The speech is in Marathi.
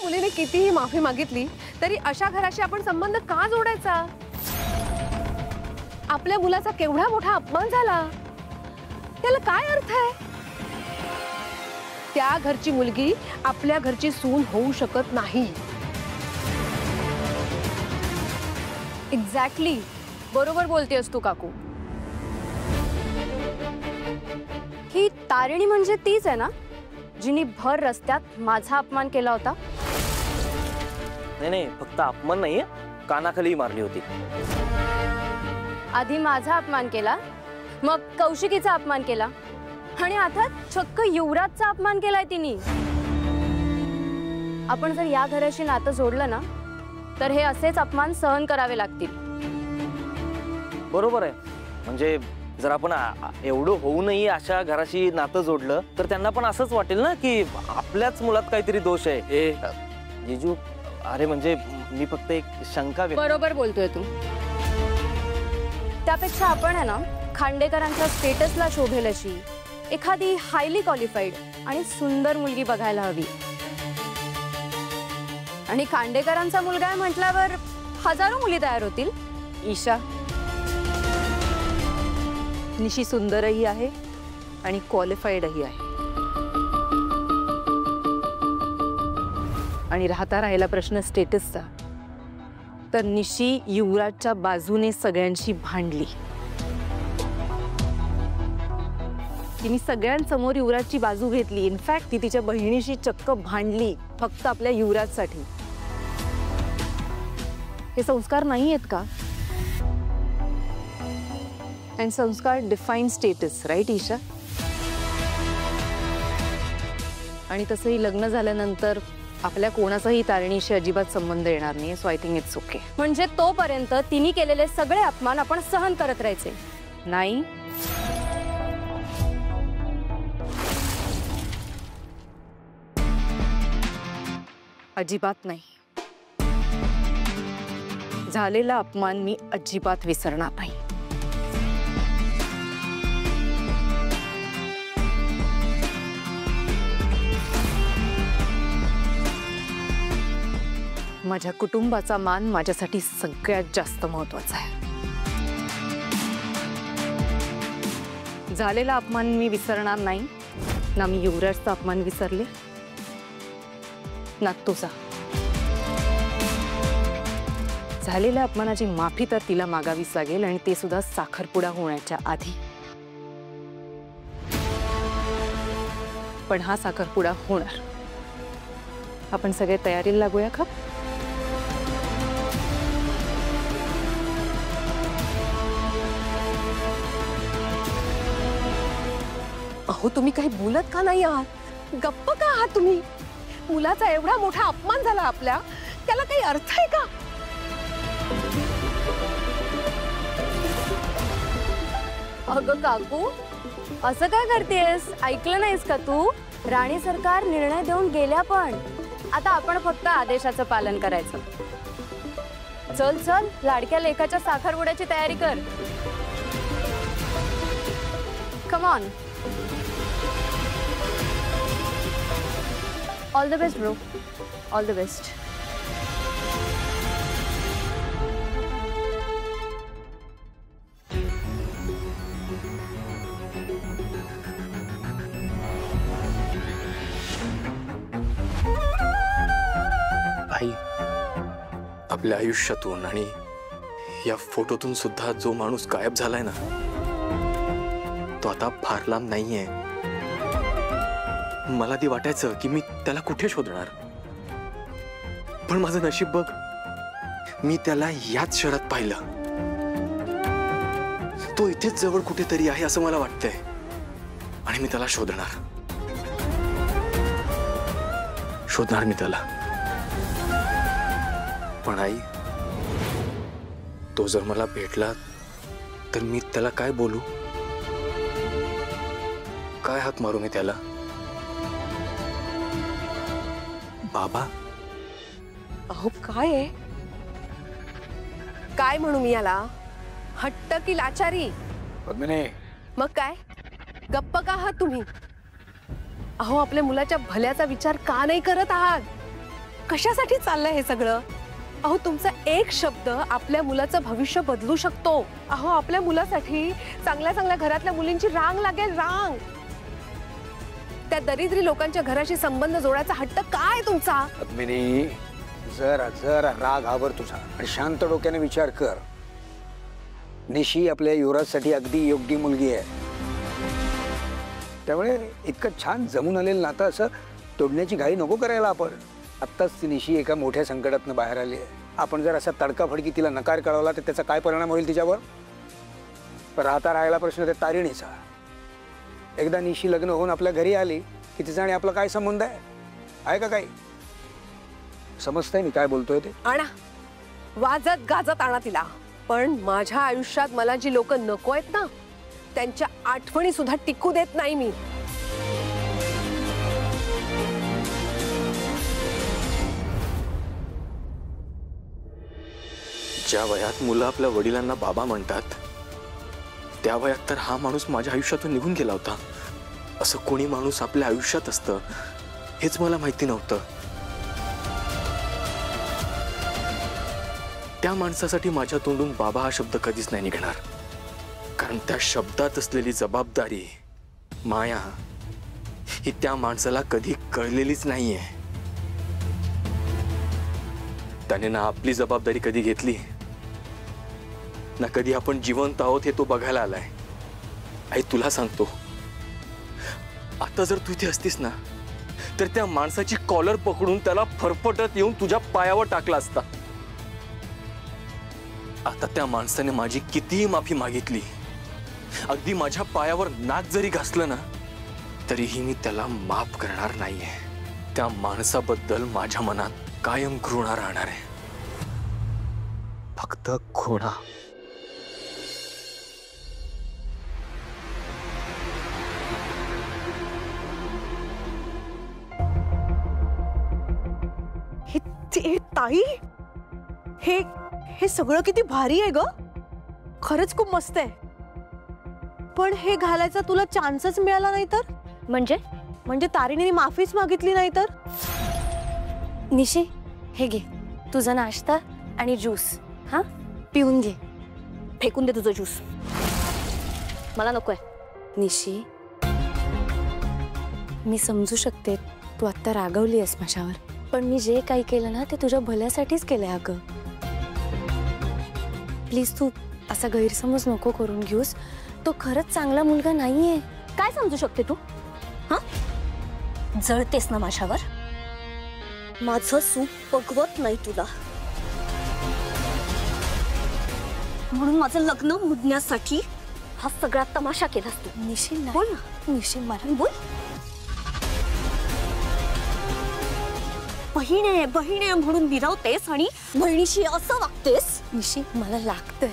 मुलीने कितीही माफी मागितली तरी अशा घराशी आपण संबंध का जोडायचा? आपल्या मुलाचा केवढा मोठा अपमान झाला, त्याला काय अर्थ आहे? त्या घरची मुलगी आपल्या घरची सून होऊ शकत नाही. एक्झॅक्टली, बरोबर बोलतेस तू काकू. ही तारिणी म्हणजे तीच आहे ना जिने भर रस्त्यात माझा अपमान केला होता? नाही नाही, फक्त अपमान नाहीये, कानाखाली मारली होती. आधी माझा अपमान केला, मग कौशिकीचा अपमान केला आणि आता चक्क युवराजचा अपमान केलाय तिने. आपण जर या घराशी नातं जोडलं ना तर हे असेच अपमान सहन करावे लागतील. बरोबर आहे. म्हणजे जर आपण एवढं होऊ नये अशा घराशी नातं जोडलं तर त्यांना पण असंच वाटेल ना की आपल्याच मुलात काहीतरी दोष आहे. जीजू, अरे म्हणजे मी फक्त एक शंका बरोबर बोलतोय तू. त्यापेक्षा आपण आहे ना खांडेकरांच्या स्टेटसला शोभेल अशी एखादी हायली क्वालिफाईड आणि सुंदर मुलगी बघायला हवी. आणि खांडेकरांचा मुलगा आहे म्हटल्यावर हजारो मुली तयार होतील. ईशा, निशी सुंदरही आहे आणि क्वालिफाईडही आहे. आणि राहिला प्रश्न स्टेटसचा, तर निशी युवराजच्या बाजूने सगळ्यांशी भांडली. तिने सगळ्यांसमोर युवराजची बाजू घेतली. इनफॅक्ट ती तिच्या बहिणीशी चक्क भांडली फक्त आपल्या युवराजसाठी. हे संस्कार नाही आहेत का? अँड संस्कार डिफाईन स्टेटस, राईट ईशा? आणि तसंही लग्न झाल्यानंतर आपल्या कोणाचाही तारिणीशी अजिबात संबंध येणार नाही. So I think it's okay. म्हणजे तोपर्यंत तिने केलेले सगळे अपमान आपण सहन करत राहायचे नाही? अजिबात नाही. झालेला अपमान मी अजिबात विसरणार नाही. माझ्या कुटुंबाचा मान माझ्यासाठी सगळ्यात जास्त महत्त्वाचा आहे. झालेला अपमान मी विसरणार नाही. ना मी युवराजचा अपमान विसरले ना तुझा. झालेल्या अपमानाची माफी तर तिला मागावीच लागेल, आणि ते सुद्धा साखरपुडा होण्याच्या आधी. पण हा साखरपुडा होणार. आपण सगळे तयारीला लागूया का? अहो, तुम्ही काही बोलत का नाही आहात? गप्प का आहात तुम्ही? मुलाचा एवढा मोठा अपमान झाला आपल्या, त्याला काही अर्थ आहे का? अगं काकू, असं काय करतेस? ऐकलं नाहीस का तू? राणी सरकार निर्णय देऊन गेल्या, पण आता आपण फक्त आदेशाचं पालन करायचं. चल चल, लाडक्या लेकाच्या साखरपुड्याची तयारी कर. Come on. All the best bro, all the best. आई, आपल्या आयुष्यातून आणि या फोटोतून सुद्धा जो माणूस गायब झालाय ना, तो आता फार लांब नाहीये. मला ती वाटायचं की मी त्याला कुठे शोधणार, पण माझं नशीब बघ, मी त्याला याच शहरात पाहिलं. तो इथेच जवळ कुठेतरी आहे असं मला वाटतंय, आणि मी त्याला शोधणार मी त्याला. पण आई, तो जर मला भेटला तर मी त्याला काय बोलू? काय हाक मारू मी त्याला? बाबा? अहो, काय आहे? काय म्हणू मी याला? हट्ट की लाचारी? पद्मिनी, मग काय? गप्प का आहात तुम्ही? अहो, आपल्या मुलाच्या भल्याचा विचार का नाही करत आहात? कशासाठी चाललंय हे सगळं? अहो तुमचा एक शब्द आपल्या मुलाचं भविष्य बदलू शकतो. अहो आपल्या मुलासाठी चांगल्या चांगल्या घरातल्या मुलींची रांग लागेल, रांग. त्या दरिद्री लोकांच्या घराशी संबंध जोडायचा हट्ट काय तुमचा? पद्मिनी, जरा जरा राग आवर तुझा आणि शांत डोक्याने विचार कर. निशी आपल्या युवराजसाठी अगदी योग्य मुलगी आहे. त्यामुळे इतकं छान जमून आलेलं नातं असं तोडण्याची घाई नको करायला आपण. आत्ताच ती निशी एका मोठ्या संकटातनं बाहेर आली आहे. आपण जर असा तडकाफडकी तिला नकार कळवला तर त्याचा काय परिणाम होईल तिच्यावर? राहता राहायला प्रश्न त्या तारिणीचा. एकदा निशी लग्न होऊन आपल्या घरी आली की तिचा आणि आपला काय संबंध आहे का काही? समजतंय मी काय बोलतोय ते? आणा, वाजत गाजत आणा तिला. पण माझ्या आयुष्यात मला जी लोक नको आहेत ना, त्यांच्या आठवणी सुद्धा टिकू देत नाही मी. ज्या वयात मुलं आपल्या वडिलांना बाबा म्हणतात त्या वयात तर हा माणूस माझ्या आयुष्यातून निघून गेला होता. असं कोणी माणूस आपल्या आयुष्यात असतं हेच मला माहिती नव्हतं. त्या माणसासाठी माझ्या तोंडून बाबा हा शब्द कधीच नाही निघणार. कारण त्या शब्दात असलेली जबाबदारी, माया ही त्या माणसाला कधी कळलेलीच नाहीये. त्याने ना आपली जबाबदारी कधी घेतली ना कधी आपण जिवंत आहोत हे तो बघायला आलाय. आई तुला सांगतो, आता जर तू इथे असतीस ना तर त्या माणसाची कॉलर पकडून त्याला फरफटत येऊन तुझ्या पायावर टाकला असता. आता त्या माणसाने माझी कितीही माफी मागितली, अगदी माझ्या पायावर नाक जरी घासलं ना तरीही मी त्याला माफ करणार नाहीये. त्या माणसाबद्दल माझ्या मनात कायम घृणा राहणार आहे. फक्त घृणा. ताई, हे सगळं किती भारी आहे ग. खरंच खूप मस्त आहे. पण हे घालायचा तुला चान्सच मिळाला नाही तर? म्हणजे तारिणीने माफीच मागितली नाही तर? निशी, हे घे तुझा नाश्ता आणि ज्यूस. हा, पिऊन घे. फेकून दे तुझं ज्यूस, मला नकोय. निशी, मी समजू शकते तू आत्ता रागवली आहेस माझ्यावर, पण मी जे काही केलं ना ते तुझ्या भल्यासाठीच केलंय अगं. प्लीज तू असा गैरसमज नको करून घेऊस. तो खरंच चांगला मुलगा नाहीये. काय समजू शकते तू? हा, जळतेस ना माझ्यावर. माझं सूप पकवत नाही तुला, म्हणून माझं लग्न मुडण्यासाठी हा सगळा तमाशा केलास तू. निशी, बोल ना. निशी मला बोल. बहीण आहे म्हणून मिरवतेस आणि बहिणीशी असं वागतेस. निशी, मला लागतंय.